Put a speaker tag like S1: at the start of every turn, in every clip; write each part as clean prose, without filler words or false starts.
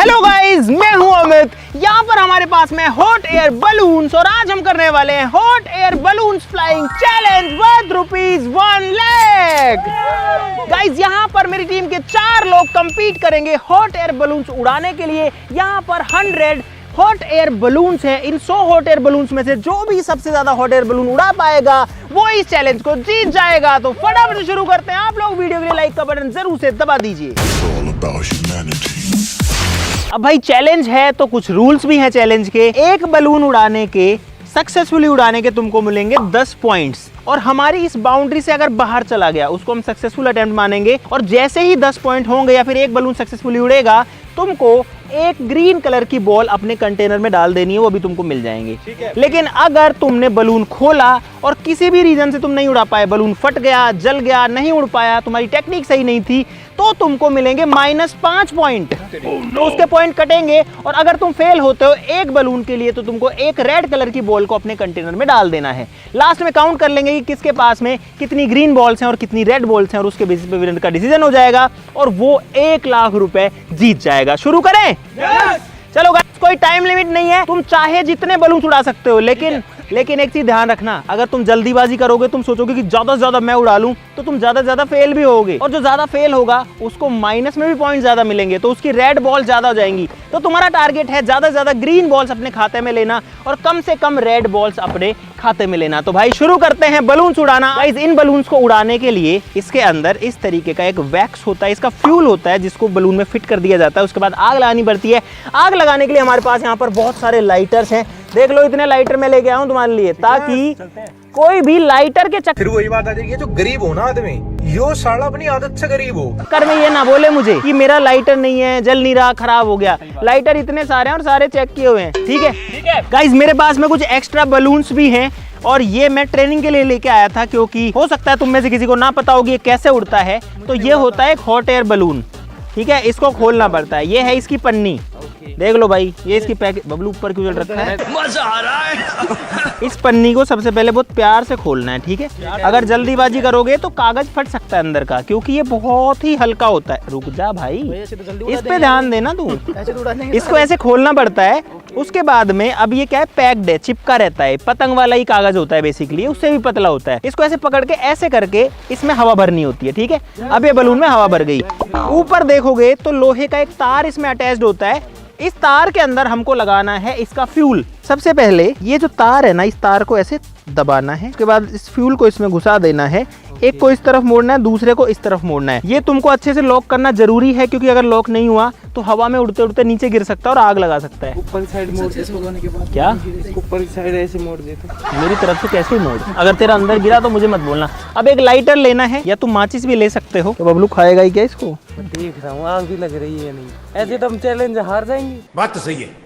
S1: Hello guys, मैं हूं अमित। यहाँ पर हमारे पास में हॉट एयर बलून्स और आज हम करने वाले हैं hot air balloons flying challenge worth ₹1 lakh. Guys, यहाँ पर मेरी टीम के 4 लोग कंपीट करेंगे हॉट एयर बलून्स उड़ाने के लिए। यहाँ पर 100 हॉट एयर बलून्स है। इन 100 हॉट एयर बलून्स में से जो भी सबसे ज्यादा हॉट एयर बलून उड़ा पाएगा वो इस चैलेंज को जीत जाएगा। तो फटाफट से शुरू करते हैं। आप लोग वीडियो के लिए लाइक का बटन जरूर से दबा दीजिए। अब भाई चैलेंज है तो कुछ रूल्स भी हैं चैलेंज के। एक बलून उड़ाने के सक्सेसफुली उड़ाने के तुमको मिलेंगे 10 पॉइंट्स और हमारी इस बाउंड्री से अगर बाहर चला गया उसको हम सक्सेसफुल अटेम्प्ट मानेंगे। और जैसे ही 10 पॉइंट होंगे या फिर एक बलून सक्सेसफुली उड़ेगा तुमको एक ग्रीन कलर की बॉल अपने कंटेनर में डाल देनी है, वो भी तुमको मिल जाएंगे। लेकिन अगर तुमने बलून खोला और किसी भी रीजन से तुम नहीं उड़ा पाए, बलून फट गया, जल गया, नहीं उड़ पाया, तुम्हारी टेक्निक सही नहीं थी, तो तुमको मिलेंगे -5 पॉइंट। तो उसके पॉइंट कटेंगे और अगर तुम फेल होते हो एक बलून के लिए तो तुमको एक रेड कलर की बॉल को अपने कंटेनर में डाल देना है। लास्ट में काउंट कर लेंगे कि किसके पास में कितनी ग्रीन बॉल्स हैं और कितनी रेड बॉल्स हैं और उसके बेसिस पे विनर का डिसीजन हो जाएगा और वो 1 लाख रुपए जीत जाएगा। शुरू करें? चलो गाइस, कोई टाइम लिमिट नहीं है, तुम चाहे जितने बलून उड़ा सकते हो। लेकिन एक चीज ध्यान रखना, अगर तुम जल्दीबाजी करोगे, तुम सोचोगे कि ज्यादा से ज्यादा मैं उड़ा लूं, तो तुम ज्यादा से ज्यादा फेल भी होगे और जो ज्यादा फेल होगा उसको माइनस में भी पॉइंट ज्यादा मिलेंगे, तो उसकी रेड बॉल ज्यादा हो जाएंगी। तो तुम्हारा टारगेट है ज्यादा से ज्यादा ग्रीन बॉल्स अपने खाते में लेना और कम से कम रेड बॉल्स अपने खाते में लेना। तो भाई शुरू करते हैं बलून्स उड़ाना। गाइस, इन बलून्स को उड़ाने के लिए इसके अंदर इस तरीके का एक वैक्स होता है, इसका फ्यूल होता है जिसको बलून में फिट कर दिया जाता है। उसके बाद आग लगानी पड़ती है। आग लगाने के लिए हमारे पास यहाँ पर बहुत सारे लाइटर्स हैं। देख लो, इतने लाइटर मैं लेके आया हूँ तुम्हारे लिए, ताकि कोई भी लाइटर के चक्कर,
S2: फिर वही बात आ जाएगी, जो गरीब हो ना आदमी, यो साला अपनी आदत से गरीब हो
S1: कर में ये ना बोले मुझे कि मेरा लाइटर नहीं है, जल नहीं रहा, खराब हो गया। लाइटर इतने सारे हैं और सारे चेक किए हुए हैं। ठीक है गाइस, मेरे पास में कुछ एक्स्ट्रा बलून्स भी हैं और ये मैं ट्रेनिंग के लिए लेके आया था, क्योंकि हो सकता है तुम में से किसी को ना पता होगी ये कैसे उड़ता है। तो ये होता है एक हॉट एयर बलून। ठीक है, इसको खोलना पड़ता है। ये है इसकी पन्नी, देख लो भाई, ये इसकी पैकेट। बबलू ऊपर क्यों चल रखा है?
S2: मजा आ रहा है।
S1: इस पन्नी को सबसे पहले बहुत प्यार से खोलना है। ठीक है, अगर जल्दीबाजी करोगे तो कागज फट सकता है अंदर का, क्योंकि ये बहुत ही हल्का होता है। रुक जा भाई, इस पे ध्यान देना तू। इसको ऐसे खोलना पड़ता है। उसके बाद में अब ये क्या है, पैक्ड है, चिपका रहता है, पतंग वाला ही कागज होता है बेसिकली, उससे भी पतला होता है। इसको ऐसे पकड़ के ऐसे करके इसमें हवा भरनी होती है। ठीक है, अब ये बलून में हवा भर गई। ऊपर देखोगे तो लोहे का एक तार इसमें अटैच्ड होता है। इस तार के अंदर हमको लगाना है इसका फ्यूल। सबसे पहले ये जो तार है ना, इस तार को ऐसे दबाना है। उसके बाद इस फ्यूल को इसमें घुसा देना है। एक को इस तरफ मोड़ना है, दूसरे को इस तरफ मोड़ना है। ये तुमको अच्छे से लॉक करना जरूरी है, क्योंकि अगर लॉक नहीं हुआ तो हवा में उड़ते उड़ते नीचे गिर सकता है और आग लगा सकता है।
S3: ऊपर साइड मोड़ देते,
S1: क्या
S3: ऊपर साइड ऐसे मोड़ देते
S1: मेरी तरफ से कैसे मोड़? अगर तेरा अंदर गिरा तो मुझे मत बोलना। अब एक लाइटर लेना है, या तुम माचिस भी ले सकते हो। तो बबलू खाएगा ही क्या इसको?
S3: देख रहा हूँ, आग भी लग रही है। नहीं ऐसे तो हम चैलेंज हार जाएंगे।
S2: बात तो सही है।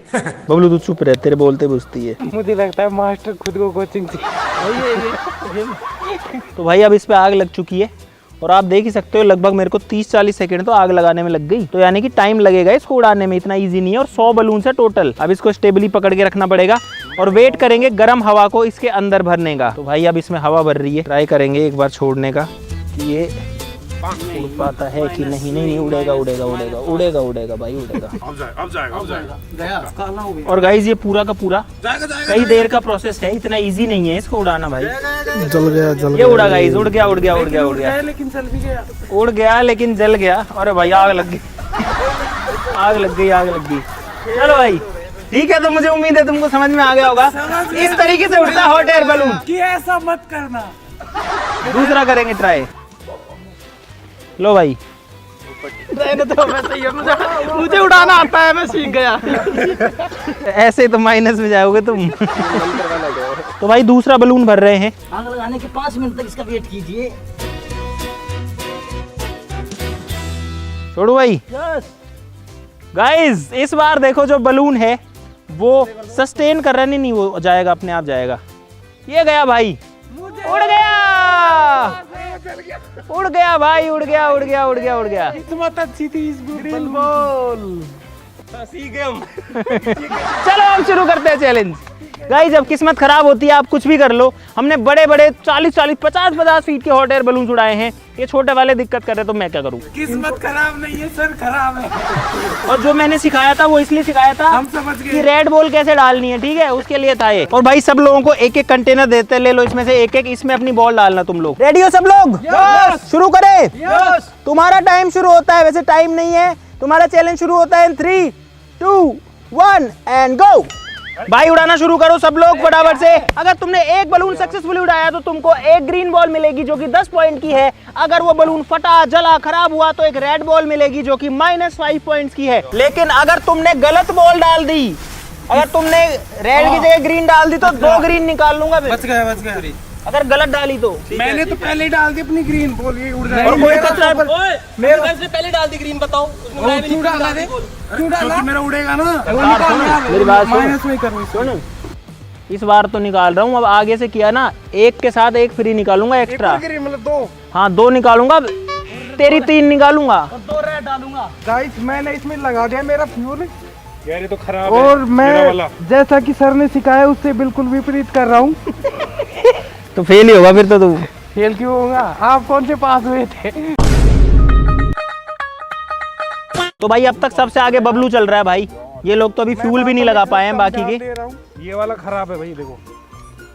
S1: बबलू तू चुप रह, तेरे बोलते बुझती है।
S3: मुझे लगता है मास्टर खुद को कोचिंग
S1: तो भाई अब इस पे आग लग चुकी है और आप देख ही सकते हो लगभग मेरे को 30-40 सेकंड तो आग लगाने में लग गई। तो यानी कि टाइम लगेगा इसको उड़ाने में, इतना इजी नहीं है। और 100 बलून है टोटल। अब इसको स्टेबली पकड़ के रखना पड़ेगा और वेट करेंगे गर्म हवा को इसके अंदर भरने का। तो भाई अब इसमें हवा भर रही है, ट्राई करेंगे एक बार छोड़ने का कि ये उड़ पाता है कि नहीं। नहीं उड़ेगा उड़ेगा उड़ेगा उड़ेगा उड़ेगा भाई, उड़ेगा।
S2: अब जाएगा।
S1: और गाइस, ये पूरा का पूरा कई देर का प्रोसेस है, इतना इजी नहीं है इसको उड़ाना भाई।
S3: जल गया
S1: ये उड़ा गाइस, उड़ गया उड़ गया उड़ गया उड़ गया,
S3: लेकिन जल भी गया।
S1: उड़ गया लेकिन जल गया। अरे भाई आग लग गई, आग लग गई, आग लग गई। चलो भाई ठीक है, तो मुझे उम्मीद है तुमको समझ में आ गया होगा। इस तरीके से उड़ता है हॉट एयर बलून।
S3: कि ऐसा मत करना।
S1: दूसरा करेंगे ट्राई। लो भाई,
S3: तो मुझे उड़ाना आता है, मैं सीख गया।
S1: ऐसे तो माइनस में जाओगे तुम। तो भाई दूसरा बलून भर रहे हैं।
S4: आग लगाने के 5 मिनट तक इसका वेट कीजिए।
S1: छोड़ो भाई। गाइस, इस बार देखो जो बलून है वो सस्टेन कर रहा नहीं, वो जाएगा अपने आप जाएगा। ये गया भाई, उड़ गया, उड़ गया भाई, उड़ गया उड़ गया उड़ गया उड़ गया।
S3: किस्मत अच्छी थी इस ग्रीन बॉल। सीख गए हम।
S1: चलो हम शुरू करते हैं चैलेंज। गाइस जब किस्मत खराब होती है आप कुछ भी कर लो। हमने बड़े बड़े 40-40, 50-50 फीट के हॉट एयर बलून उड़ाए हैं, ये छोटे वाले दिक्कत कर रहे तो मैं क्या करूँ।
S3: किस्मत खराब नहीं है सर, खराब है।
S1: और जो मैंने सिखाया था वो इसलिए सिखाया था
S3: हम समझ गए
S1: कि रेड बॉल कैसे डालनी है, ठीक है, उसके लिए था ये। और भाई सब लोगों को एक एक कंटेनर देते हैं, ले लो इसमें से एक एक, इसमें अपनी बॉल डालना। तुम लोग रेडी हो सब लोग? शुरू करें। तुम्हारा टाइम शुरू होता है, वैसे टाइम नहीं है, तुम्हारा चैलेंज शुरू होता है 3, 2, 1 एंड गो। भाई उड़ाना शुरू करो सब लोग फटाफट से। अगर तुमने एक बलून सक्सेसफुली उड़ाया तो तुमको एक ग्रीन बॉल मिलेगी जो कि 10 पॉइंट की है। अगर वो बलून फटा, जला, खराब हुआ तो एक रेड बॉल मिलेगी जो कि -5 पॉइंट्स की है। लेकिन अगर तुमने गलत बॉल डाल दी, अगर तुमने रेड की जगह ग्रीन डाल दी तो 2 ग्रीन निकाल लूंगा फिर।
S3: बच गया।
S1: अगर गलत डाली तो
S3: मैंने तो पहले ही डाल दी अपनी ग्रीन बॉल, ये उड़
S1: और कोई कचरा
S3: मेरे से पहले डाल दी ग्रीन, बताओ क्यों डाला दे? क्यों डाला? मेरा उड़ेगा ना।
S1: मेरी बात
S3: माइनस में करूँ
S1: सुन, इस बार तो निकाल रहा हूँ, अब आगे से किया ना एक के साथ एक फ्री निकालूंगा एक्स्ट्रा।
S3: मतलब 2।
S1: हाँ 2 निकालूंगा, तेरी 3 निकालूंगा।
S3: 2 रेड डालूंगा। गाइस मैंने इसमें लगा दिया मेरा फ्यूल
S2: यार ये तो खराब
S3: और
S2: है
S3: मैं जैसा कि सर ने सिखाया उससे बिल्कुल विपरीत कर रहा हूँ।
S1: तो फेल ही होगा फिर तो तू।
S3: फेल क्यों होगा? आप कौन से पास हुए थे?
S1: तो भाई अब तक सबसे आगे बबलू चल रहा है भाई। ये लोग तो अभी फ्यूल भी नहीं लगा पाए हैं बाकी के।
S2: ये वाला खराब है भाई, देखो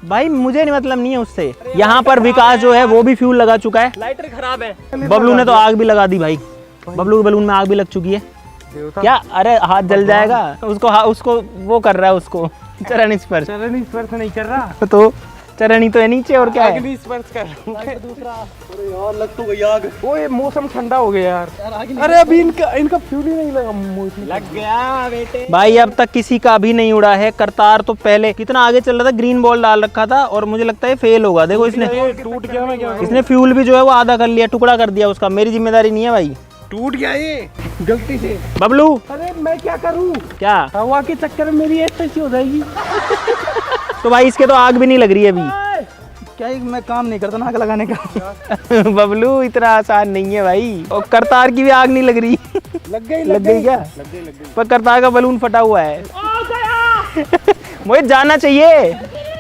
S1: भाई मुझे नहीं मतलब नहीं है उससे। यहाँ पर विकास जो है वो भी फ्यूल लगा चुका है।
S3: लाइटर खराब है।
S1: बबलू ने तो आग भी लगा दी भाई, बबलू के बलून में आग भी लग चुकी है। क्या? अरे हाथ जल जाएगा उसको। उसको वो कर रहा है, उसको चरण स्पर्श।
S3: चरण स्पर्श नहीं कर रहा
S1: तो चरण ही तो है नीचे, और क्या है?
S3: अग्नि स्पर्श कर रहा हूं। दूसरा अरे यार लग तो गई आग। ओए मौसम ठंडा हो गया यार। अरे अभी इनका फ्यूल ही नहीं लगा। लग गया बेटे।
S1: भाई अब तक किसी का भी नहीं उड़ा है। करतार तो पहले कितना आगे चल रहा था, ग्रीन बॉल डाल रखा था और मुझे लगता है फेल होगा। देखो इसने
S3: टूट गया। मैं क्या
S1: इसने फ्यूल भी जो है वो आधा कर लिया, टुकड़ा कर दिया उसका। मेरी जिम्मेदारी नहीं है भाई,
S3: टूट गया ये गलती से।
S1: बबलू
S3: अरे मैं क्या करूं?
S1: क्या?
S3: हवा के चक्कर में मेरी ऐसी हो जाएगी।
S1: तो भाई इसके तो आग भी नहीं लग रही है अभी।
S3: क्या मैं काम नहीं करता ना आग लगाने का।
S1: बबलू इतना आसान नहीं है भाई। और करतार की भी आग नहीं लग रही।
S3: लग गई
S1: क्या?
S3: लग गई।
S1: पर करतार का बलून फटा हुआ है। मोहित जाना चाहिए,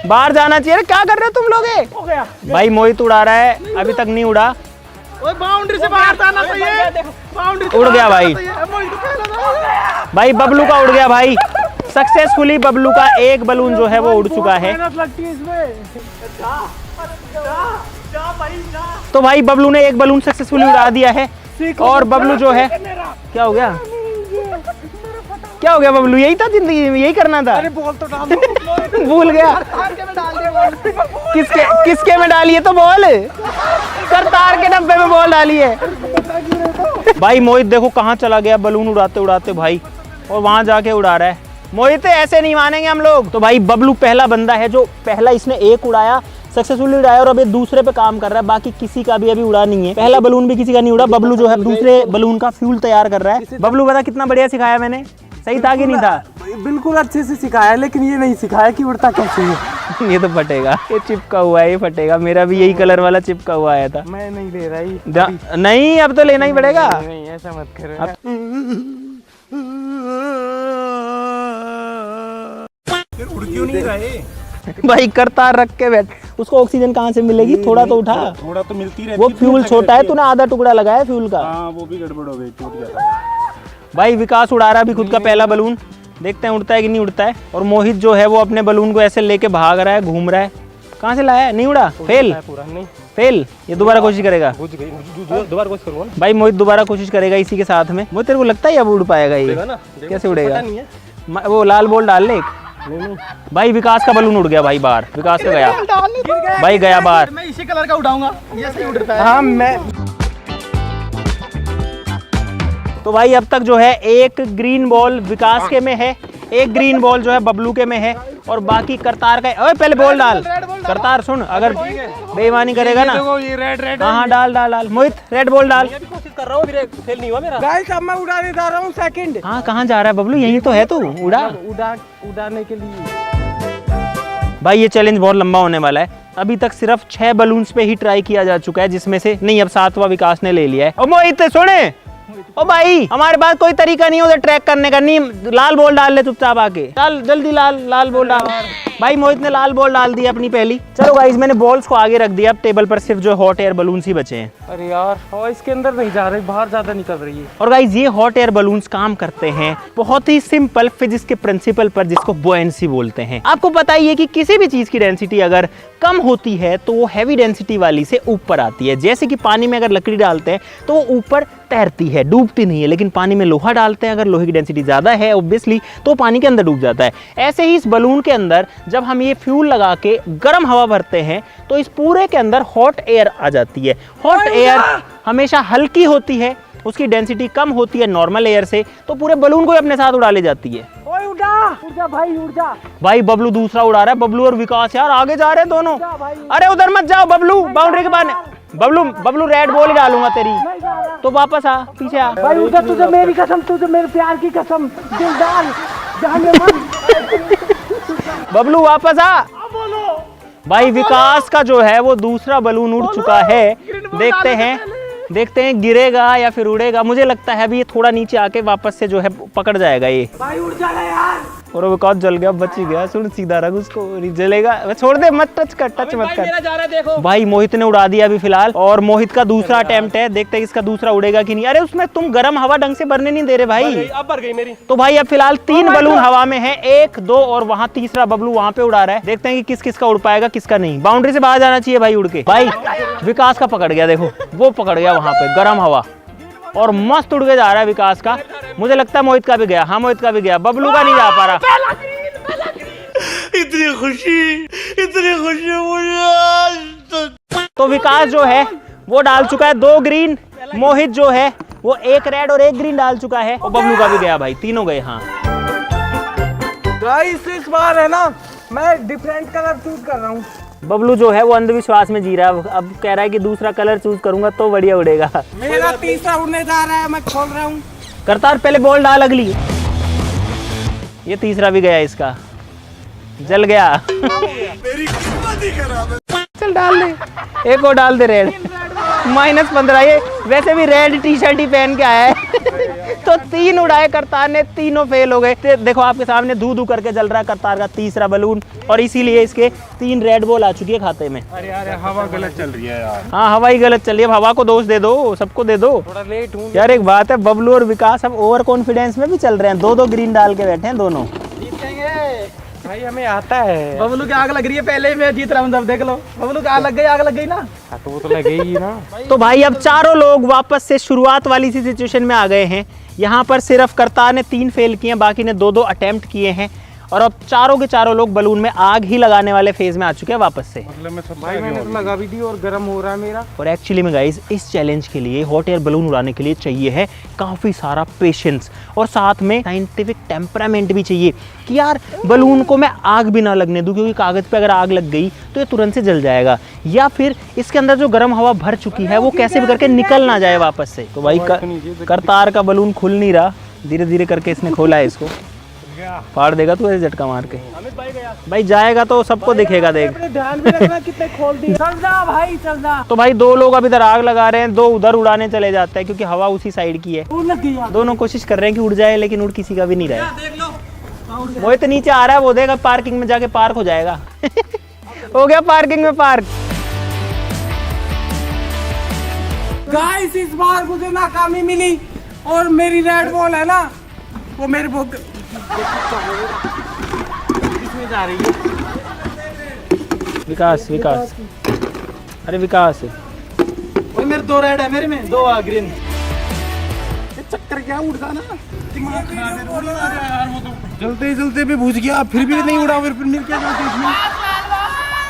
S1: बाहर जाना चाहिए। क्या कर रहे हो तुम लोग?
S3: हो गया
S1: भाई मोहित उड़ा रहा है, अभी तक नहीं उड़ा।
S3: ओए बाउंड्री से बाहर जाना चाहिए। बाउंड्री
S1: उड़ गया भाई। भाई बबलू का उड़ गया भाई। सक्सेसफुली बबलू का एक बलून जो है वो उड़ चुका है।
S3: लगती है इसमें।
S1: तो भाई बबलू ने एक बलून सक्सेसफुली उड़ा दिया है। और बबलू जो है, क्या हो गया? क्या हो गया बबलू? यही था जिंदगी में, यही करना था।
S3: अरे बॉल तो डाल दो।
S1: भूल गया। किसके में डाली है तो बॉल? करतार के डब्बे में बॉल डाली है। भाई मोहित देखो कहाँ चला गया बलून उड़ाते उड़ाते भाई, और वहां जाके उड़ा रहा है। मोहित ऐसे नहीं मानेंगे हम लोग। तो भाई बबलू पहला बंदा है जो पहला इसने एक उड़ाया, सक्सेसफुली उड़ाया, और अभी दूसरे पे काम कर रहा है। बाकी किसी का भी अभी उड़ा नहीं है। पहला बलून भी किसी का नहीं उड़ा। बबलू जो है दूसरे बलून का फ्यूल तैयार कर रहा है। बबलू बता कितना बढ़िया सिखाया मैंने, सही था कि नहीं था?
S3: बिल्कुल अच्छे से सिखाया, लेकिन ये नहीं सिखाया कि उड़ता कैसे है।
S1: ये तो फटेगा, ये चिपका हुआ है, ये फटेगा। मेरा भी यही कलर वाला चिपका हुआ आया था।
S3: मैं नहीं ले रही।
S1: नहीं अब तो लेना ही पड़ेगा।
S3: नहीं ऐसा मत करो।
S2: उड़ क्यों नहीं रहे?
S1: भाई करतार रख के बैठ, उसको ऑक्सीजन कहाँ से मिलेगी? थोड़ा तो उठा।
S2: थोड़ा तो मिलती रहती।
S1: वो फ्यूल छोटा है, तूने आधा टुकड़ा लगाया फ्यूल का।
S2: हाँ वो भी गड़बड़ हो गई, टूट गया।
S1: भाई विकास उड़ा रहा है अभी खुद का पहला बलून, देखते हैं उड़ता है कि नहीं उड़ता है। और मोहित जो है वो अपने बलून को ऐसे लेके भाग रहा है, घूम रहा है। कहाँ से लाया है? नहीं उड़ा, फेल।
S3: पूरा नहीं
S1: फेल। ये दोबारा कोशिश करेगा।
S3: दोबारा कोशिश करूँगा ना।
S1: भाई मोहित दोबारा कोशिश करेगा इसी के साथ में। मोहित तेरे को लगता है अब उड़ पाएगा ये?
S3: ना
S1: कैसे उड़ेगा?
S3: नहीं है।
S1: वो लाल बॉल डाल ले। भाई विकास का बलून उड़ गया भाई बाहर। विकास का गया भाई, गया बाहर।
S3: मैं इसी कलर का उड़ाऊंगा, ये सही उड़ता है। हाँ मैं।
S1: तो भाई अब तक जो है एक ग्रीन बॉल विकास के में है, एक ग्रीन बॉल जो है बबलू के में है, और बाकी करतार का। ओए पहले बॉल डाल। करतार सुन, अगर बेईमानी करेगा ना।
S3: ये रेड
S1: हाँ डाल डाल डाल। मोहित रेड बॉल डाल।
S3: कोशिश कर रहा हूँ, फेल नहीं हुआ मेरा। गाइस अब मैं उड़ाने जा रहा हूँ सेकंड।
S1: हाँ कहाँ जा रहा है बबलू? यही तो है तू,
S3: उड़ाने के लिए।
S1: भाई ये चैलेंज बहुत लंबा होने वाला है। अभी तक सिर्फ 6 बलून्स पे ही ट्राई किया जा चुका है, जिसमें से नहीं अब 7वां विकास ने ले लिया है। और मोहित सुने, ओ भाई हमारे पास कोई तरीका नहीं है उधर ट्रैक करने का, नहीं लाल बॉल डाल ले चुपचाप आके, चल जल्दी लाल बॉल डाल। भाई मोहित ने लाल बॉल डाल दी अपनी पहली। चलो गाइस मैंने बॉल्स को आगे रख दिया, अब टेबल पर सिर्फ जो हॉट एयर बलून्स ही बचे हैं।
S3: अरे यार हवा इसके अंदर नहीं जा रही, बाहर ज्यादा निकल रही है।
S1: और गाइस ये हॉट एयर बलून्स काम करते हैं बहुत ही सिंपल फिजिक्स के प्रिंसिपल पर, जिसको बुओयेंसी बोलते हैं। आपको पता ही है कि किसी भी चीज की डेंसिटी अगर कम होती है तो वो हैवी डेंसिटी वाली से ऊपर आती है। जैसे कि पानी में अगर लकड़ी डालते हैं तो वो ऊपर तैरती है, डूबती नहीं है, लेकिन पानी में लोहा डालते हैं, अगर लोहे की डेंसिटी ज़्यादा है ऑब्वियसली तो पानी के अंदर डूब जाता है। ऐसे ही इस बलून के अंदर जब हम ये फ्यूल लगा के गर्म हवा भरते हैं तो इस पूरे के अंदर हॉट एयर आ जाती है। हॉट एयर हमेशा हल्की होती है, उसकी डेंसिटी कम होती है नॉर्मल एयर से, तो पूरे बलून को अपने साथ उड़ा ले जाती है।
S3: उड़ जा भाई, उड़ जा
S1: भाई बबलू दूसरा उड़ा रहा है, बबलू और विकास यार आगे जा रहे हैं दोनों। अरे उधर मत जाओ बबलू, बाउंड्री के बाहर। बबलू रेड बॉल ही डालूंगा तेरी, तो वापस आ, पीछे आ।
S3: भाई उधर, तुझे मेरी कसम, तुझे मेरे प्यार की कसम, दिलदार जान में मन।
S1: बबलू वापस आ। भाई विकास का जो है वो दूसरा बलून उड़ चुका है, देखते हैं गिरेगा या फिर उड़ेगा। मुझे लगता है अभी ये थोड़ा नीचे आके वापस से जो है पकड़ जाएगा ये।
S3: भाई उड़ जा रहा यार।
S1: और विकास जल गया, बच ही गया, सुन सीधा रख उसको, जलेगा, छोड़ दे, मत टच मत कर।
S3: जा रहा देखो।
S1: भाई मोहित ने उड़ा दिया अभी फिलहाल, और मोहित का दूसरा अटेम्प्ट है, देखते हैं इसका दूसरा उड़ेगा कि नहीं। अरे उसमें तुम गर्म हवा ढंग से भरने नहीं दे रहे भाई।
S3: अब भर गई मेरी।
S1: तो भाई अब फिलहाल 3 बलून हवा में है, 1 2 और वहाँ तीसरा बबलू वहाँ पे उड़ा रहा है। देखते हैं कि किस किस का उड़ पाएगा किसका नहीं। बाउंड्री से बाहर जाना चाहिए भाई उड़ के। भाई विकास का पकड़ गया, देखो वो पकड़ गया वहाँ पे गर्म हवा, और मस्त उड़ के जा रहा है विकास का। मुझे लगता है मोहित का भी गया, हाँ मोहित का भी गया, बबलू का नहीं जा पा रहा।
S5: इतनी खुशी मुझे।
S1: तो विकास जो है वो डाल चुका है 2 ग्रीन, मोहित जो है वो 1 रेड और 1 ग्रीन डाल चुका है, और बबलू का भी गया भाई, तीनों गए। हाँ
S3: गाइस इस बार है ना मैं डिफरेंट कलर चूज कर रहा हूँ।
S1: बबलू जो है वो अंधविश्वास में जी रहा है, अब कह रहा है कि दूसरा कलर चूज करूंगा तो बढ़िया उड़ेगा।
S3: मेरा तीसरा उड़ने जा रहा है, मैं खोल रहा हूँ।
S1: करतार पहले बॉल डाल अगली, ये तीसरा भी गया, इसका जल गया।
S5: मेरी किस्मत ही खराब है।
S1: चल डाल दे, एक और डाल दे रेड, -15। ये वैसे भी रेड टी शर्ट ही पहन के आया है। तो 3 उड़ाए करतार ने, तीनों फेल हो गए। देखो आपके सामने धू धू करके जल रहा है करतार का तीसरा बलून, और इसीलिए इसके 3 रेड बॉल आ चुकी है खाते में।
S3: अरे हवा गलत चल रही है यार।
S1: हाँ हवा ही गलत चल रही है, हवा को दोष दे दो, सबको दे दो।
S3: थोड़ा लेट हूँ
S1: यार एक बात है, बबलू और विकास अब ओवर कॉन्फिडेंस में भी चल रहे हैं, 2-2 ग्रीन डाल के बैठे हैं दोनों।
S3: भाई, हमें आता है।
S4: बबलू की आग लग रही है, पहले मैं जीत रहा हूँ, तब देख लो। बबलू की आग लग गई ना।
S3: तो वो तो लगेगी ना।
S1: तो भाई अब चारों लोग वापस से शुरुआत वाली सी सिचुएशन में आ गए हैं। यहाँ पर सिर्फ करतार ने 3 फेल किए हैं, बाकी ने 2-2 अटेम्प्ट किए हैं, और अब चारों के चारों लोग बलून में आग ही लगाने वाले फेज में आ चुके हैं वापस से।
S3: भाई मैंने तो लगा भी दी और गर्म हो रहा है मेरा।
S1: और एक्चुअली में गाइस इस चैलेंज के लिए, हॉट एयर बलून उड़ाने के लिए चाहिए है काफ़ी सारा पेशेंस, और साथ में साइंटिफिक टेम्परामेंट भी चाहिए कि यार बलून को मैं आग भी ना लगने दूं, क्योंकि कागज़ पे अगर आग लग गई तो ये तुरंत से जल जाएगा, या फिर इसके अंदर जो गर्म हवा भर चुकी है वो कैसे भी करके निकल ना जाए वापस से। तो भाई करतार का बलून खुल नहीं रहा, धीरे धीरे करके इसने खोला है, इसको फाड़ देगा तू ऐसे झटका मार के। भाई जाएगा तो सबको दिखेगा, देख
S3: ध्यान भी रखना कितने खोल दिए। चल जा भाई, चल जा।
S1: तो भाई 2 लोग अब इधर आग लगा रहे हैं, 2 उधर उड़ाने चले जाते हैं, क्योंकि हवा उसी साइड की है। दोनों कोशिश कर रहे हैं कि उड़ जाए, लेकिन उड़ किसी का भी नहीं रहा है। वो तो नीचे आ रहा है, वो देगा पार्किंग में जाके पार्क हो जाएगा। हो गया पार्किंग में पार्क।
S3: गाइस इस बार मुझे नाकामी मिली, और मेरी रेड बॉल है ना वो मेरे इसमें जा रही है।
S1: विकास अरे विकास,
S4: भाई मेरे 2 रेड है, मेरे में 2 ग्रीन।
S3: चक्कर क्या उड़ जाना, दिमाग खराब है। जलते भी बुझ गया, फिर भी नहीं उड़ा, फिर क्या करते इसमें।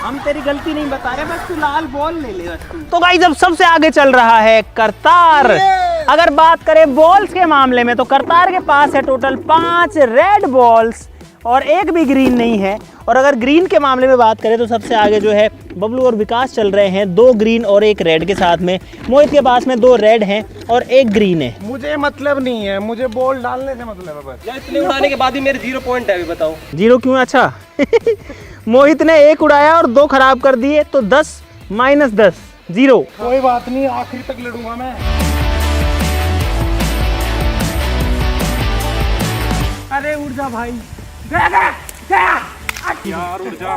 S1: हम तेरी गलती नहीं बता रहे, बस तू लाल बॉल ले ले। तो गाइस अब सबसे आगे चल रहा है करतार। अगर बात करें बॉल्स के मामले में तो करतार के पास है टोटल 5 रेड बॉल्स और 1 भी ग्रीन नहीं है। और अगर ग्रीन के मामले में बात करें तो सबसे आगे जो है बबलू और विकास चल रहे हैं, 2 ग्रीन और 1 रेड के साथ में। मोहित के पास में 2 रेड हैं और 1 ग्रीन है।
S3: मुझे मतलब नहीं है, मुझे बॉल डालने से मतलब है बस। यार इतने उड़ाने के बाद भी मेरे 0 पॉइंट है, अभी बताओ
S1: 0 क्यों? अच्छा मोहित ने 1 उड़ाया और 2 खराब कर दिए, तो 10 -10 0।
S3: कोई बात नहीं, आखिर तक लड़ूंगा मैं।
S4: अरे उड़ जा भाई।
S3: यार उड़ जा।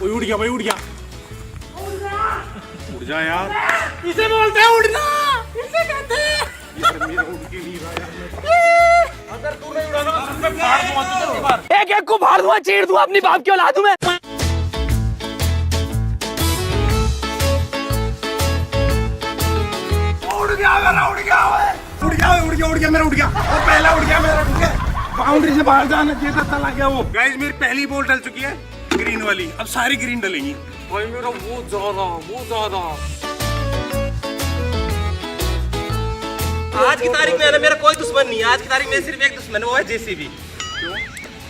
S3: उड़ गया भाई, उड़ गया। उड़ जा यार।
S4: इसे बोलते हैं उड़ना, इसे कहते हैं।
S3: यार मेरा उड़ के नहीं रहा यार। अगर तू नहीं उड़ाना तो मैं फाड़ दूंगा तुझे बार।
S4: एक एक को फाड़ दूंगा, चीर दूंगा, अपनी बाप की औलाद हूं मैं।
S3: उड़ गया मेरा, उड़ गया मेरा, उड़ गया। और पहला उड़ गया मेरा, उड़ गया। बाउंड्री से बाहर जाना चाहिए था, चला गया वो। गाइस मेरी पहली बॉल डल चुकी है, ग्रीन वाली। अब सारी ग्रीन डलेंगी। भाई मेरा बहुत ज्यादा।
S6: आज की तारीख में मेरा कोई दुश्मन नहीं है। आज की तारीख में सिर्फ एक दुश्मन है, वो है जेसीबी।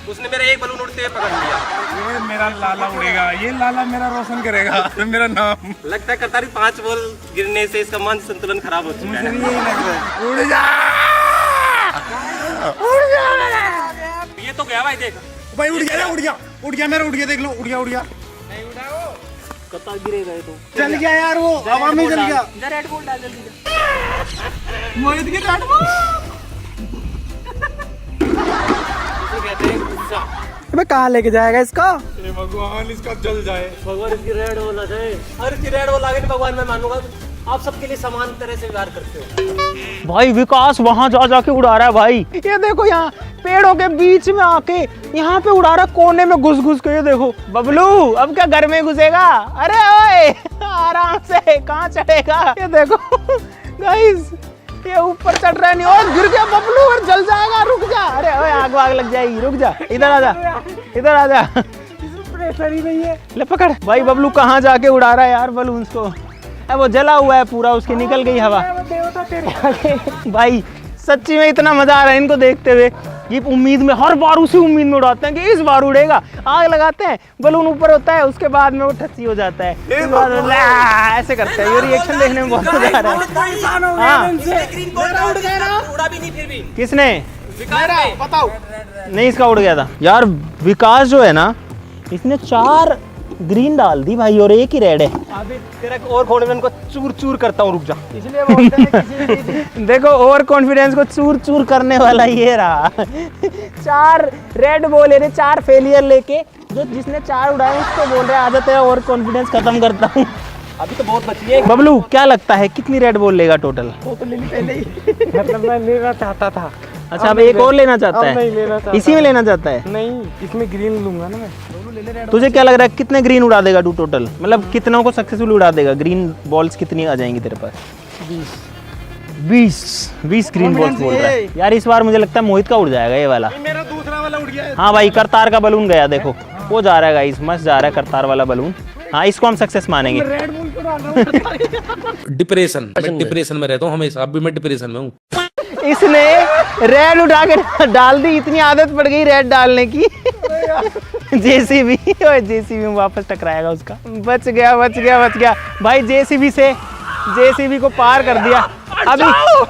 S6: उसने मेरा एक बलून उड़ते हुए पकड़ लिया।
S3: ये मेरा लाला उड़ेगा, ये लाला मेरा रोशन करेगा मेरा नाम।
S6: लगता है करतारी 5 बॉल गिरने से इसका मन संतुलन खराब हो चुका है।
S3: यही लग रहा है। उड़ जा,
S6: ये तो गया भाई, देख
S3: भाई उड़ गया, उड़ गया मेरा, उड़ गया, देख लो, उड़ गया।
S6: कतार गिरेगा ये तो।
S3: चल गया यार, वो हवा में चल गया।
S6: रेड बॉल डाल जल्दी।
S4: मोहित की रेड बॉल।
S6: कहते हैं गुस्सा।
S4: अबे कहाँ लेके जाएगा इसका?
S3: भगवान इसका जल जाए।
S6: भगवान इसकी रेड बॉल आ जाए। अरे इसकी रेड बॉल आ गई भगवान, मैं मानूंगा आप सबके लिए समान तरह से व्यवहार करते हो।
S1: भाई विकास वहां जा जाके उड़ा रहा है भाई। ये देखो यहाँ पेड़ों के बीच में आके यहाँ पे उड़ा रहा, कोने में घुस के। ये देखो बबलू, अब क्या घर में घुसेगा? अरे ओए आराम से, कहाँ चढ़ेगा? ये देखो गाइस, ये ऊपर चढ़ रहा है। नहीं, और गिर गया बबलू और जल जाएगा। रुक जा, अरे ओए आग वाग लग जाएगी। रुक जा, इधर आ जा, इधर आ जा।
S4: प्रेशर ही नहीं है।
S1: ले पकड़ भाई। बबलू कहाँ जाके उड़ा रहा है यार बलून्स को? वो जला हुआ है पूरा, उसकी निकल गई हवा। भाई सच्ची में इतना मजा आ रहा है इनको देखते हुए। ये उम्मीद में, हर बार उसी उम्मीद में उड़ाते हैं कि इस बार उड़ेगा। आग लगाते हैं, बलून ऊपर होता है, उसके बाद में वो ठस्सी हो जाता है। इस बार ऐसे करते हैं। ये रिएक्शन देखने में बहुत मजा आ रहा है। हाँ,
S6: उड़ा भी नहीं फिर भी।
S1: किसने?
S3: बताओ।
S1: नहीं, इसका उड़ गया था यार। विकास जो है ना, इसने 4 ग्रीन डाल दी भाई और एक ही रेड है।
S6: अभी तेरा और कॉन्फिडेंस को चूर चूर करता हूँ, रुक जा।
S4: इसलिए बोलते हैं किसी
S1: देखो ओवर कॉन्फिडेंस को चूर चूर करने वाला ये रहा। 4 रेड बॉल यानी 4 फेलियर लेके, जो जिसने 4 उड़ाए उसको बोल रहे आदत है ओवर कॉन्फिडेंस खत्म करता हूँ।
S6: अभी तो बहुत बची है।
S1: बबलू क्या लगता है कितनी रेड बॉल लेगा टोटल?
S4: वो तो लेनी पहले ही। मतलब मैं लेना चाहता था।
S1: अच्छा, अब एक और लेना चाहता
S4: अब नहीं लेना
S1: है?
S4: चाहता।
S1: इसी में लेना चाहता है?
S4: नहीं, इसमें ग्रीन लूंगा ना मैं।
S1: तुझे क्या लग रहा है कितने ग्रीन उड़ा देगा तू टोटल? मतलब कितनों को सक्सेसफुल उड़ा देगा? ग्रीन बॉल्स कितनी आ जाएंगी तेरे पास? 20 ग्रीन बॉल्स बोल रहा है यार। इस बार मुझे लगता है मोहित का उड़ जाएगा ये वाला।
S3: मेरा दूसरा वाला उड़ गया है।
S1: हाँ भाई, करतार का बलून गया, देखो वो जा रहा है गाइस, मस्त जा रहा है करतार वाला बलून। हाँ, इसको हम सक्सेस मानेंगे।
S7: डिप्रेशन में रहता हूँ हमेशा। अब भी मैं डिप्रेशन में हूँ।
S1: इसने रेड उठा के डाल दी, इतनी आदत पड़ गई रेड डालने की। जेसीबी में वापस टकराएगा उसका। बच गया भाई। जेसीबी को पार कर दिया।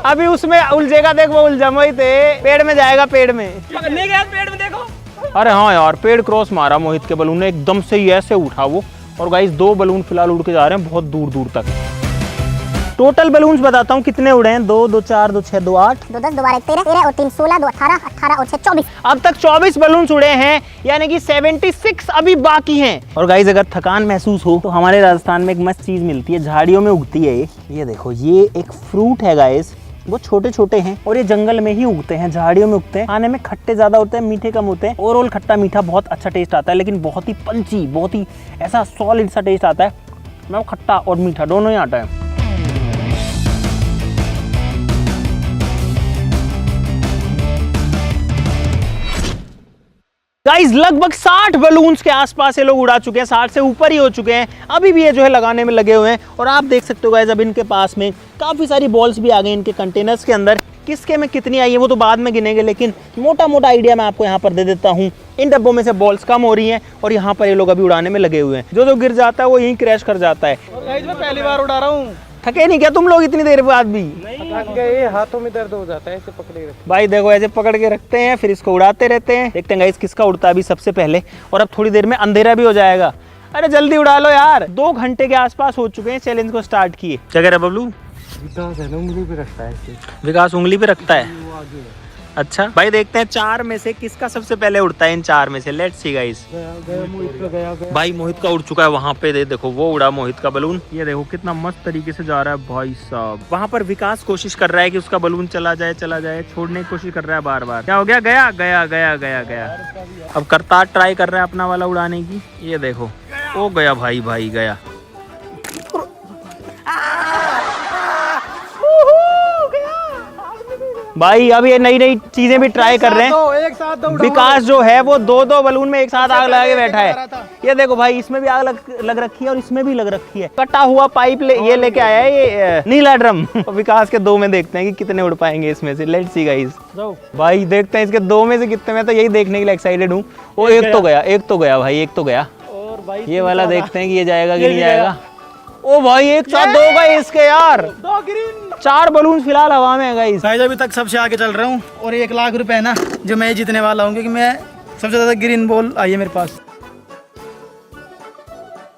S1: अभी उसमें उलझेगा, देख वो उलझा मोहित, पेड़ में जाएगा, पेड़ में।
S6: पकड़ने गया पेड़ में, देखो।
S1: अरे हाँ यार, पेड़ क्रॉस मारा मोहित के बलून ने, एकदम से ही ऐसे उठा वो। और गाइस 2 बलून फिलहाल उड़ के जा रहे हैं बहुत दूर तक। टोटल बलून्स बताता हूँ कितने उड़े हैं। 2, 2, 4, 2, 6, 2, 8,
S8: 2, 10, 2 बार 13, 13 और 3, 16, 2, 18, 18 और 6, 24।
S1: अब तक 24 बलून्स उड़े हैं, यानी कि 76 अभी बाकी हैं। और गाइस अगर थकान महसूस हो तो हमारे राजस्थान में एक मस्त चीज मिलती है, झाड़ियों में उगती है ये देखो, ये एक फ्रूट है गाइस। वो छोटे छोटे हैं और ये जंगल में ही उगते हैं, झाड़ियों में उगते हैं। खाने में खट्टे ज्यादा होते हैं, मीठे कम होते हैं। ओवरऑल खट्टा मीठा बहुत अच्छा टेस्ट आता है, लेकिन बहुत ही पंची, बहुत ही ऐसा सॉलिड सा टेस्ट आता है। मतलब खट्टा और मीठा दोनों ही आता है। गाइस लगभग 60 बलून्स के आसपास ये लोग उड़ा चुके हैं, 60 से ऊपर ही हो चुके हैं। अभी भी ये जो है लगाने में लगे हुए हैं। और आप देख सकते हो गाइस, अब इनके पास में काफ़ी सारी बॉल्स भी आ गई इनके कंटेनर्स के अंदर। किसके में कितनी आई है वो तो बाद में गिनेंगे, लेकिन मोटा मोटा आइडिया मैं आपको यहाँ पर दे देता हूँ। इन डब्बों में से बॉल्स कम हो रही हैं और यहाँ पर ये लोग अभी उड़ाने में लगे हुए हैं। जो गिर जाता है वो यहीं क्रैश कर जाता है।
S4: मैं पहली बार उड़ा रहा हूँ।
S1: थके नहीं क्या तुम लोग इतनी देर बाद भी?
S4: थक गए, हाथों में दर्द हो जाता है ऐसे पकड़े रखते।
S1: भाई देखो ऐसे पकड़ के रखते हैं, फिर इसको उड़ाते रहते हैं। देखते हैं गाइस किसका उड़ता है अभी सबसे पहले। और अब थोड़ी देर में अंधेरा भी हो जाएगा। अरे जल्दी उड़ा लो यार। 2 घंटे के आसपास हो चुके हैं चैलेंज को स्टार्ट किए। क्या कह रहा है बबलू? विकास उंगली पे रखता है। अच्छा भाई, देखते हैं 4 में से किसका सबसे पहले उड़ता है इन 4 में से। Let's see guys. भाई मोहित का उड़ चुका है वहां पे, देखो वो उड़ा मोहित का बलून। ये देखो कितना मस्त तरीके से जा रहा है भाई साहब। वहां पर विकास कोशिश कर रहा है कि उसका बलून चला जाए, छोड़ने की कोशिश कर रहा है बार बार। क्या हो गया? गया गया गया गया गया। अब करतार ट्राई कर रहा है अपना वाला उड़ाने की। ये देखो, ओ गया भाई, भाई गया। भाई अब ये नई नई चीजें भी ट्राई कर रहे हैं।
S4: एक साथ दो
S1: विकास जो है वो 2-2 बलून में एक साथ आग लगा के बैठा है। ये देखो भाई, इसमें भी आग लग रखी है और इसमें भी लग रखी है। कटा हुआ पाइप ये लेके आया है ये नीला ड्रम। विकास के 2 में देखते हैं कि कितने उड़ पाएंगे इसमें से। Let's see guys. भाई देखते हैं इसके 2 में से कितने। मैं तो यही देखने के लिए एक्साइटेड हूँ। वो एक तो गया भाई, एक तो गया। ये वाला देखते हैं कि ये जाएगा कि नहीं जाएगा। ओ भाई, एक साथ 2 गए इसके यार।
S4: 2 ग्रीन।
S1: 4 बलून फिलहाल हवा में है गाइस।
S4: गाइस अभी तक सबसे आगे चल रहा हूँ और 1 लाख रुपए है ना जो मैं जीतने वाला हूँ, क्योंकि मैं सबसे ज्यादा ग्रीन बॉल आई है मेरे पास।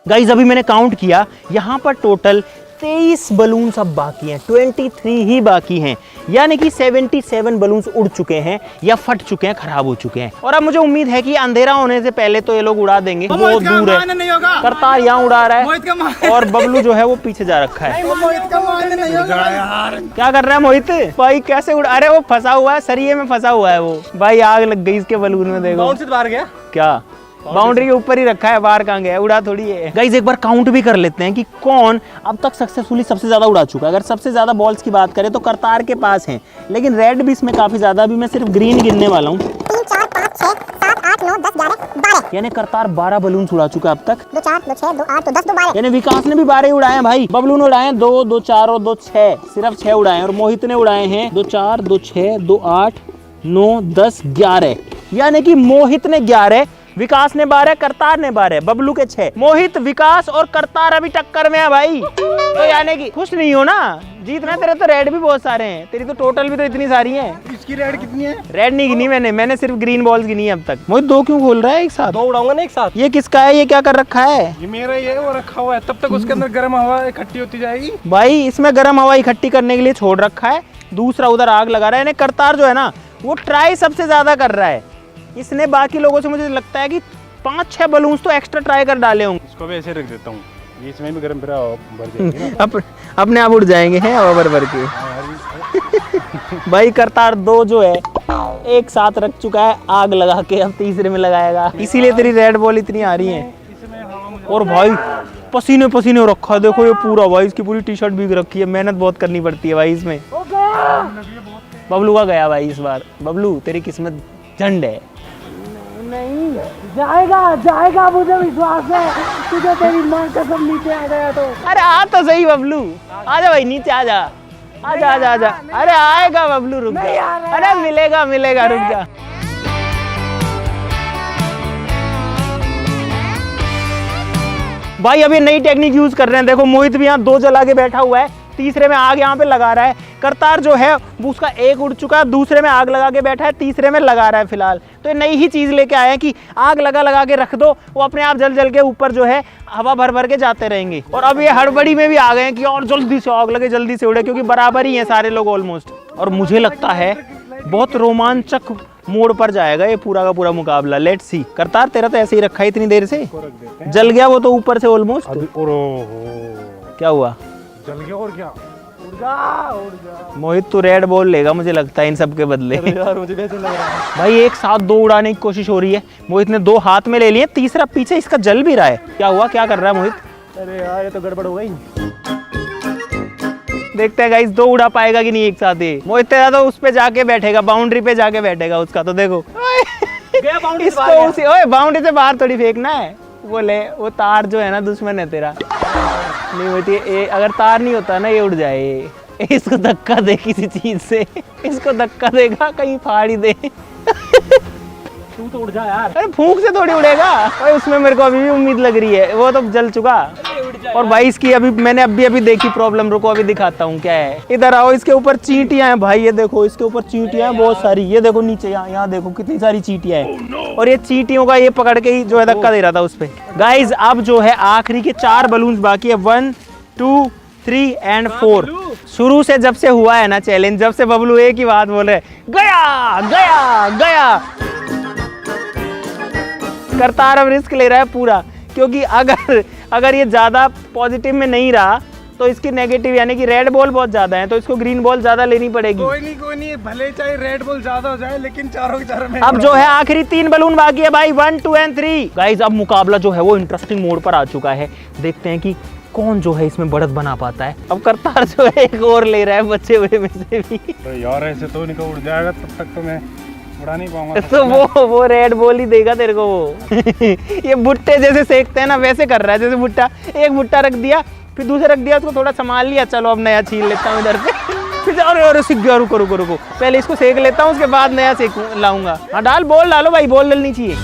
S1: गाइस अभी मैंने काउंट किया, यहाँ पर टोटल 23 बलून अब बाकी हैं, 23 ही बाकी हैं। यानी कि 77 बलून्स उड़ चुके हैं या फट चुके हैं, खराब हो चुके हैं। और अब मुझे उम्मीद है कि अंधेरा होने से पहले तो ये लोग उड़ा देंगे। वो दूर है, करतार यहाँ उड़ा रहा है और बबलू जो है वो पीछे जा रखा है। क्या कर रहा है मोहित भाई? कैसे उड़ा? अरे वो फंसा हुआ है, सरिये में फंसा हुआ है वो। भाई आग लग गई इसके बलून में। देखो
S6: बाउंड से बाहर गया
S1: क्या? बाउंड्री के ऊपर ही रखा है, बाहर कहाँ गया? उड़ा थोड़ी है। गाइस एक बार काउंट भी कर लेते हैं कि कौन अब तक सक्सेसफुली सबसे ज्यादा उड़ा चुका है। अगर सबसे ज्यादा बॉल्स की बात करें तो करतार के पास हैं, लेकिन रेड भी इसमें काफी ज्यादा। अभी मैं सिर्फ ग्रीन गिनने वाला हूँ।
S8: 3 4 5 6 7 8 9 10 11 12।
S1: यानी करतार 12 बलून उड़ा चुका है अब तक।
S8: 2 4 2 6 2 8 2 10 2 12।
S1: यानी विकास ने भी 12 उड़ाए हैं भाई। बबलू ने उड़ाए हैं 2 2 4 और 2 6, सिर्फ 6 उड़ाए हैं। और मोहित ने उड़ाए हैं 2 4 2 6 2 8 9 10 11। यानी कि मोहित ने 11, विकास ने 12, करतार ने 12, बबलू के 6। मोहित, विकास और करतार अभी टक्कर में है भाई। तो यानी कि खुश नहीं हो ना? जीतना तेरे तो रेड भी बहुत सारे हैं, तेरी तो टोटल भी तो इतनी सारी हैं।
S4: इसकी रेड कितनी है?
S1: रेड नहीं गिनी मैंने सिर्फ ग्रीन बॉल्स गिनी है अब तक। मोहित 2 क्यों खोल रहा है एक साथ?
S6: 2 उड़ाऊंगा ना एक साथ।
S1: ये किसका है? ये क्या कर रखा है?
S3: ये मेरा ही है, वो रखा हुआ है। तब तक उसके अंदर गर्म हवा इकट्ठी होती जाएगी।
S1: भाई इसमें गर्म हवा इकट्ठी करने के लिए छोड़ रखा है, दूसरा उधर आग लगा रहा है। यानी करतार जो है ना वो ट्राई सबसे ज्यादा कर रहा है। इसने बाकी लोगों से मुझे लगता है कि 5-6 बलून्स तो एक्स्ट्रा ट्राई कर डाले होंगे।
S3: इसको भी ऐसे रख देता हूँ, ये इसमें भी गर्म भरा भर जाएगी ना।
S1: अपने आप उड़ जाएंगे हैं हवा भर भर के। भाई करतार 2 जो है एक साथ रख चुका है आग लगा के, अब तीसरे में लगाएगा। इसीलिए तेरी रेड बॉल इतनी आ रही है। और भाई पसीने पसीने रखा, देखो ये पूरा भाई, इसकी पूरी टी शर्ट भीग रखी है। मेहनत बहुत करनी पड़ती है भाई इसमें। बबलू का गया भाई इस बार। बबलू तेरी किस्मत झंड है।
S4: जाएगा मुझे विश्वास है। तुझे तेरी मां कसम नीचे आ गया तो।
S1: अरे आ तो सही बबलू, आजा भाई नीचे आजा, आजा आजा आजा। अरे आएगा बबलू, रुक जा। अरे मिलेगा रुक जा। भाई अभी नई टेक्निक यूज कर रहे हैं। देखो मोहित भी यहाँ 2 जला के बैठा हुआ है, तीसरे में आग यहाँ पे लगा रहा है। करतार जो है वो उसका 1 उड़ चुका है, दूसरे में आग लगा के बैठा है, तीसरे में लगा रहा है फिलहाल। तो ये नई ही चीज लेके आए हैं कि आग लगा के रख दो, वो अपने आप जल के ऊपर जो है हवा भर के जाते रहेंगे। और अब ये हड़बड़ी में भी आ गए हैं कि और जल्दी से आग लगे, जल्दी से उड़े, क्योंकि बराबर ही है सारे लोग ऑलमोस्ट। और मुझे लगता है बहुत रोमांचक मोड़ पर जाएगा ये पूरा का पूरा मुकाबला। Let's see. करतार तेरा तो ऐसे ही रखा है इतनी देर से, जल गया वो तो ऊपर से ऑलमोस्ट। क्या हुआ?
S3: जल गया और क्या?
S4: उड़ जा।
S1: मोहित तू रेड बॉल लेगा मुझे लगता है इन सब के बदले।
S4: यार मुझे कैसे लग रहा है
S1: भाई एक साथ 2 उड़ाने की कोशिश हो रही है। मोहित ने 2 हाथ में ले लिए, तीसरा पीछे इसका जल भी रहा है। क्या हुआ? क्या कर रहा है मोहित?
S4: अरे यार ये तो गड़बड़ हो गई।
S1: देखते हैं गाइस 2 उड़ा पाएगा कि नहीं एक साथ ये। मोहित तेरा तो उस पे जाके बैठेगा, बाउंड्री पे जाके बैठेगा उसका तो। देखो
S4: गया बाउंड्री से
S1: इसको उसी, ओए बाउंड्री से बाहर थोड़ी फेंकना है। वो तार जो है ना दुश्मन है तेरा। नहीं होती, अगर तार नहीं होता ना ये उड़ जाए। इसको धक्का दे किसी चीज से, इसको धक्का देगा कहीं फाड़ ही दे।
S4: तू तो उड़ जा यार।
S1: अरे फूंक से थोड़ी उड़ेगा। भाई उसमें मेरे को अभी भी उम्मीद लग रही है, वो तो जल चुका। और भाई इसकी मैंने अभी देखी प्रॉब्लम, रुको अभी दिखाता हूँ क्या है। इधर आओ, इसके ऊपर चींटियां हैं भाई, ये देखो इसके ऊपर चींटियां हैं बहुत सारी। ये देखो नीचे, यहाँ देखो कितनी सारी चींटियां हैं। और ये चींटियों का ये पकड़ के ही जो है धक्का दे रहा था उस पे। गाइज अब जो है आखिरी के 4 बलून्स बाकी है। 1 2 3 एंड 4। शुरू से जब से हुआ है ना चैलेंज, जब से बबलू एक ही बात बोल रहे, गया गया गया। करतार अब रिस्क ले रहा है पूरा, क्योंकि अगर ये ज्यादा पॉजिटिव में नहीं रहा तो इसकी नेगेटिव यानी कि रेड बॉल बहुत ज्यादा है, तो इसको ग्रीन बॉल ज्यादा लेनी पड़ेगी।
S3: कोई नहीं, भले चाहे रेड बॉल ज्यादा हो जाए, लेकिन चारों के चारों में
S1: अब जो है आखिरी 3 बलून बाकी है भाई, 1, 2 एंड 3। गाइस अब मुकाबला जो है वो इंटरेस्टिंग मोड पर आ चुका है। देखते हैं कि कौन जो है इसमें बढ़त बना पाता है। अब करतार जो है एक और ले रहा है बच्चे हुए में से भी।
S3: तो यार ऐसे तो नहीं उड़ जाएगा, तब तक तो मैं उड़ा नहीं पाऊंगा।
S1: तो वो रेड बॉल ही देगा तेरे को वो। ये भुट्टे जैसे सेकते हैं ना, वैसे कर रहा है। जैसे भुट्टा, एक भुट्टा रख दिया, फिर दूसरा रख दिया, उसको थोड़ा संभाल लिया, चलो अब नया छीन लेता हूँ इधर से। फिर अरे सीख गया, रुको रुको रुको, पहले इसको सेक लेता हूँ, उसके बाद नया सेक लाऊंगा। हाँ डाल, बॉल डालो भाई, बॉल डलनी चाहिए।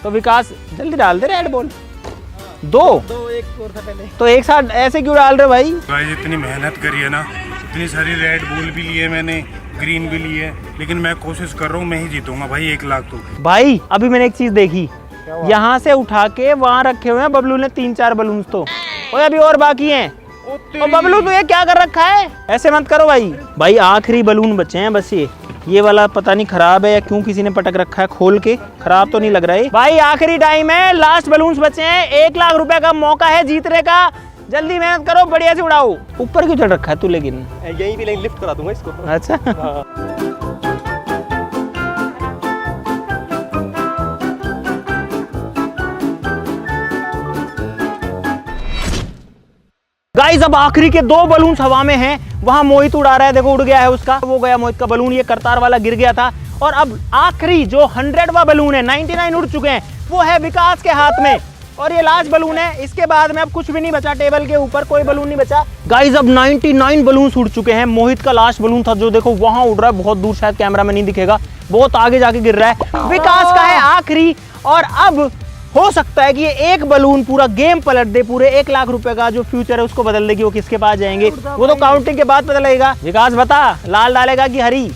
S1: तो विकास जल्दी डाल दे रेड बॉल। 2
S4: एक और था पहले।
S1: तो एक साथ ऐसे क्यों डाल रहे भाई?
S3: गाइस इतनी मेहनत करी है ना, इतनी सारी रेड बॉल भी लिए मैंने, ग्रीन भी लिए, लेकिन मैं कोशिश कर रहा हूँ मैं ही जीतूंगा भाई 1 लाख। तो
S1: भाई अभी मैंने एक चीज देखी, यहाँ से उठा के वहाँ रखे हुए हैं बबलू ने 3-4 बलून। तो ओए अभी और बाकी हैं। और बबलू तो ये क्या कर रखा है? ऐसे मत करो भाई। भाई आखिरी बलून बचे हैं बस ये वाला पता नहीं खराब है या क्यों किसी ने पटक रखा है खोल के। खराब तो नहीं लग रहा है भाई। आखिरी टाइम है, लास्ट बलून्स बचे हैं, 1 लाख रुपए का मौका है जीतने का। जल्दी मेहनत करो, बढ़िया से उड़ाओ। ऊपर क्यों चढ़ रखा है तू? लेकिन
S6: यही भी लिफ्ट करा दूंगा इसको।
S1: अच्छा गाइस अब आखिरी के 2 बलून हवा में हैं। वहां मोहित उड़ा रहा है, देखो उड़ गया है उसका, वो गया मोहित का बलून। ये करतार वाला गिर गया था। और अब आखिरी जो 100वां बलून है, 99 उड़ चुके हैं, वो है विकास के हाथ में। और ये लास्ट बलून है, इसके बाद में अब कुछ भी नहीं बचा, टेबल के ऊपर कोई बलून नहीं बचा। गाइस अब 99 बलून उड़ चुके हैं। मोहित का लास्ट बलून था जो देखो वहां उड़ रहा है, बहुत दूर, शायद कैमरा में नहीं दिखेगा, बहुत आगे जाके गिर रहा है। विकास का है आखिरी। और अब हो सकता है कि ये एक बलून पूरा गेम पलट दे, पूरे 1 लाख रुपए का जो फ्यूचर है उसको बदल देगी। वो किसके पास जाएंगे वो तो काउंटिंग के बाद पता लगेगा। विकास बता, लाल डालेगा कि हरी?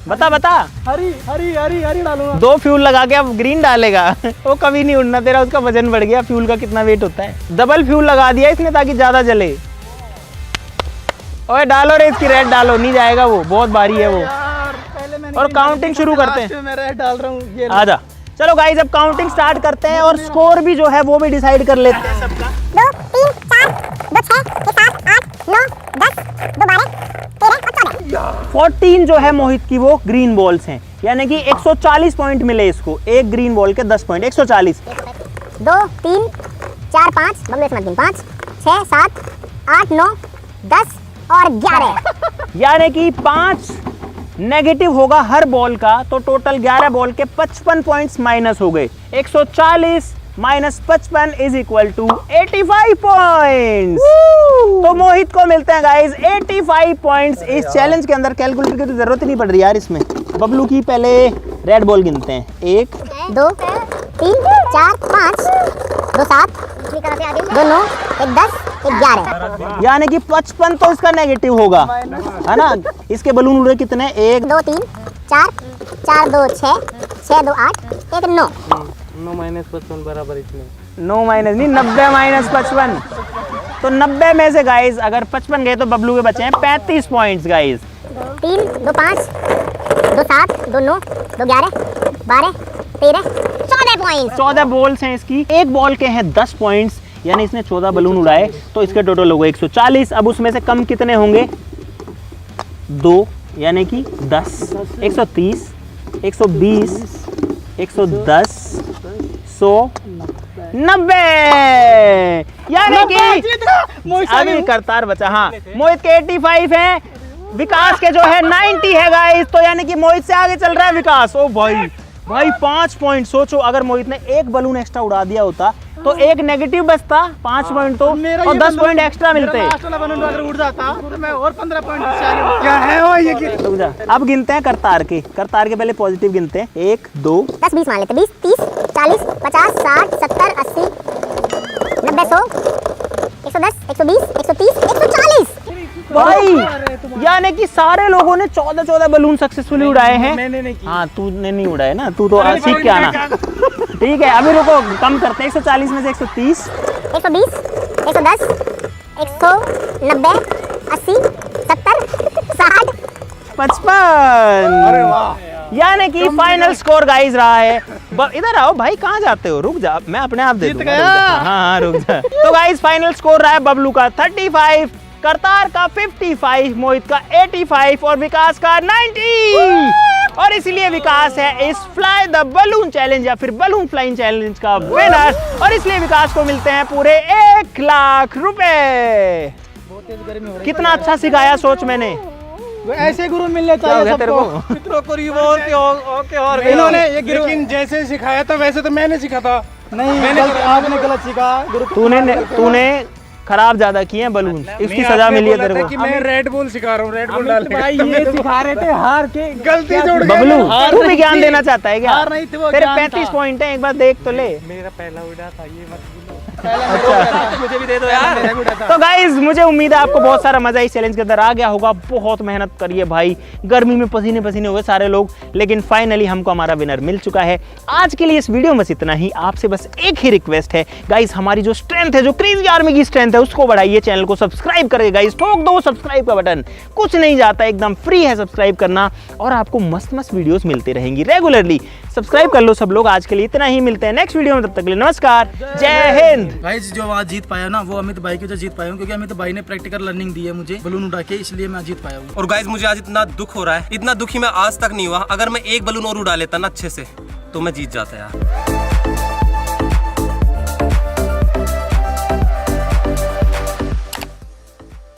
S1: बता बता।
S4: हरी हरी हरी हरी डालूंगा।
S1: 2 फ्यूल लगा के अब ग्रीन डालेगा। वो कभी नहीं उड़ना तेरा, उसका वजन बढ़ गया। फ्यूल का कितना वेट होता है? डबल फ्यूल लगा दिया इसने ताकि ज्यादा जले। ओए डालो रे इसकी रेड डालो, नहीं जाएगा वो, बहुत भारी है वो। और काउंटिंग शुरू करते हैं।
S4: मैं रेड डाल रहा हूँ, ये
S1: आजा चलो गाइस अब काउंटिंग स्टार्ट करते हैं और स्कोर भी जो है वो भी डिसाइड कर लेते हैं सबका।
S8: 2 3 4 2 6 7 8 9 10 2 12 13 और 14।
S1: 14 जो है मोहित की वो ग्रीन बॉल्स हैं, यानी कि 140 पॉइंट मिले इसको। एक ग्रीन बॉल के 10 पॉइंट, 140।
S8: 2 3 4 5 बबलू से मत गिन, 5 6 7 8 9 10 और 11।
S1: यानी कि 5 नेगेटिव होगा हर बॉल का, तो टोटल 11 बॉल के 55 पॉइंट्स माइनस हो गए। 140 minus 55 is equal to 85 points. तो मोहित को मिलते हैं गाइस 85 पॉइंट्स। इस चैलेंज के अंदर कैलकुलेटर की तो जरूरत ही नहीं पड़ रही यार इसमें। बबलू की पहले रेड बॉल गिनते हैं। 1
S8: 2 3 4 5 2 7 2 9 1 10 1 11।
S1: यानी कि 55 तो इसका नेगेटिव होगा, है ना? इसके बलून उड़े कितने? 1
S8: 2 3 4 4 2 6 6 2 8 1 9।
S6: 9 माइनस 55 बराबर इसमें
S1: 9 माइनस नहीं, 90 माइनस 55। तो 90 में से गाइस अगर 55 गए तो बबलू के बचे हैं 35 पॉइंट्स गाइस।
S8: 3 2 5 2 7 2 9 2 11 12 13 14 पॉइंट्स।
S1: 14 बॉल्स हैं इसकी, एक बॉल के हैं 10 पॉइंट्स, यानी इसने 14 बलून उड़ाए तो इसके टोटल हो गए 140। अब उसमें से कम कितने होंगे? 2, यानी कि 10, 130, 120, 110, 100, 90। यानी कि अभी करतार बचा। हाँ मोहित के 85 है, विकास के जो है 90 है गाइस। तो यानी कि मोहित से आगे चल रहा है विकास। ओ भाई 5 पॉइंट। सोचो अगर मोहित ने एक बलून एक्स्ट्रा उड़ा दिया होता तो एक नेगेटिव बचता, 5 पॉइंट तो, और 10 पॉइंट एक्स्ट्रा मिलते।
S4: लास्ट वाला बलून अगर उड़ जाता तो मैं और 15 पॉइंट से आगे होता। क्या है वो ये?
S1: रुक जा, अब गिनते हैं करतार के पहले पॉजिटिव गिनते हैं। 1 2
S8: 10 20 मान लेते, 20 30 40 50 60 70 80 90 100 110 120 130 140।
S1: भाई यानी कि सारे लोगों ने 14 बलून सक्सेसफुली उड़ाए हैं।
S4: मैंने नहीं की।
S1: हाँ तूने नहीं उड़ाए ना, तू तो सीख के आना। ठीक है अभी रुको, कम करते हैं। 140 में से 130
S8: 120 110 190 80 70 60
S1: 55। यानी कि फाइनल स्कोर गाइस रहा है इधर आओ भाई, कहाँ जाते हो, रुक जा, मैं अपने आप दे दूंगा, रुक जा। हाँ रुक जा। तो गाइस फाइनल स्कोर रहा है बबलू का 35, करतार का 55, मोहित का 85 और विकास का 90। और इसलिए विकास है इस फ्लाई द बलून चैलेंज या फिर बलून फ्लाइंग चैलेंज का विनर, और इसलिए विकास को मिलते हैं पूरे 1 लाख रुपए। कितना अच्छा सिखाया सोच मैंने,
S4: ऐसे गुरु मिलने चाहिए सबको।
S6: मित्रों को रिवॉर्ड और
S4: इन्होंने ये गुरु
S3: लेकिन जैसे सिखाया था वैसे तो मैंने सीखा था।
S4: नहीं, आपने गलत सीखा गुरु।
S1: तूने खराब ज्यादा किए हैं बलून, इसकी सजा मिली है तेरे को।
S3: कि मैं रेड बुल सिखा रहा हूँ, रेड बुल डाल
S4: भाई ये सिखा रहे थे हार के,
S3: गलती जोड़ गया।
S1: बबलू तू भी ज्ञान देना चाहता है क्या?
S4: हार नहीं थी वो,
S1: तेरे
S4: ज्ञान
S1: 35
S4: था।
S1: पॉइंट है, एक बार देख तो ले।
S3: मेरा पहला उड़ा था ये मत भूलो।
S6: मुझे भी दे दो यार।
S1: तो गाइज मुझे उम्मीद है आपको बहुत सारा मजा इस चैलेंज के अंदर आ गया होगा। बहुत मेहनत करिए भाई, गर्मी में पसीने पसीने हुए सारे लोग, लेकिन फाइनली हमको हमारा विनर मिल चुका है। आज के लिए इस वीडियो में बस इतना ही। आपसे बस एक ही रिक्वेस्ट है गाइज, हमारी जो स्ट्रेंथ है, जो क्रेजी आर्मी की स्ट्रेंथ है, उसको बढ़ाइए। चैनल को सब्सक्राइब करिए गाइज, ठोक दो सब्सक्राइब का बटन, कुछ नहीं जाता, एकदम फ्री है सब्सक्राइब करना, और आपको मस्त मस्त वीडियोस मिलती रहेंगी रेगुलरली। सब्सक्राइब कर लो सब लोग। आज के लिए इतना ही, मिलते हैं नेक्स्ट वीडियो में, तब तक के लिए नमस्कार, जय हिंद।
S4: भाई जो आज जीत पाया ना वो अमित भाई की वजह जीत पाया हूँ, क्योंकि अमित भाई ने प्रैक्टिकल लर्निंग दी है मुझे बलून उड़ा के, इसलिए मैं जीत पाया हूँ।
S6: और गाइस मुझे आज इतना दुख हो रहा है, इतना दुखी मैं आज तक नहीं हुआ। अगर मैं एक बलून और उड़ा लेता ना अच्छे से तो मैं जीत जाता यार।